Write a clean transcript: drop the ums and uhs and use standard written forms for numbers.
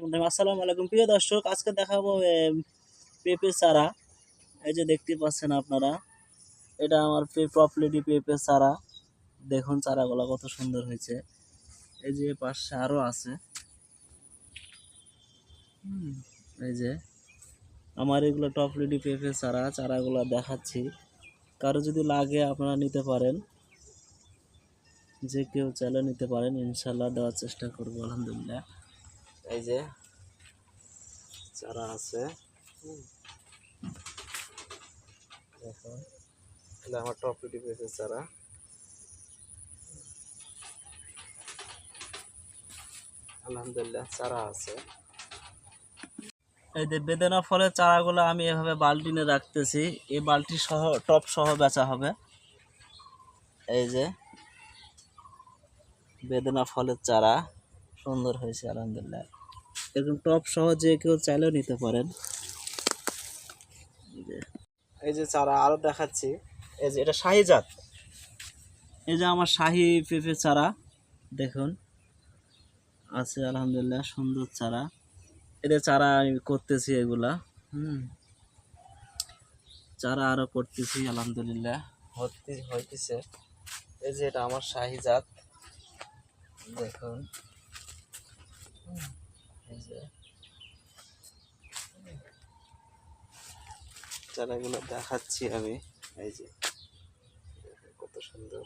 আসসালামু আলাইকুম প্রিয় দর্শক, আজকে দেখাবো পেঁপে চারা। এই যে দেখতে পাচ্ছেন আপনারা, এটা আমার পপলেডি পেঁপে চারা। দেখুন চারাগুলো কত সুন্দর হয়েছে। এই যে পাশে আরো আছে। এই যে আমার এগুলো টপলেডি পেঁপে চারাগুলো দেখাচ্ছি। কারো যদি লাগে আপনারা নিতে পারেন, যে কেউ চাইলে নিতে পারেন, ইনশাল্লাহ দেওয়ার চেষ্টা করবো আলহামদুলিল্লাহ। এই যে চারা আছে, দেখুন এটা আমার টপলেডি পেঁপে চারা। আলহামদুলিল্লাহ চারা আছে। এই যে বেদানা ফলের চারাগুলো আমি এভাবে বালতিনে রাখতেছি। এই বালতি সহ টপ সহ বেচা হবে। এই যে বেদানা ফলের চারা সুন্দর হয়েছে আলহামদুলিল্লাহ। এরকম টপ সহ যে কেউ চাইলেও নিতে পারেন। এই যে চারা আরো দেখাচ্ছি। এই যে এটা শাহি জাত। এই যে আমার শাহি পেঁপে চারা দেখুন আছে আলহামদুলিল্লাহ, সুন্দর চারা। এদের চারা আমি করতেছি এগুলা। চারা আরো করতেছি আলহামদুলিল্লাহ, হইতেছে। এই যে এটা আমার শাহি জাত দেখুন। এই যে চারাগুলো দেখাচ্ছি আমি। এই যে কত সুন্দর।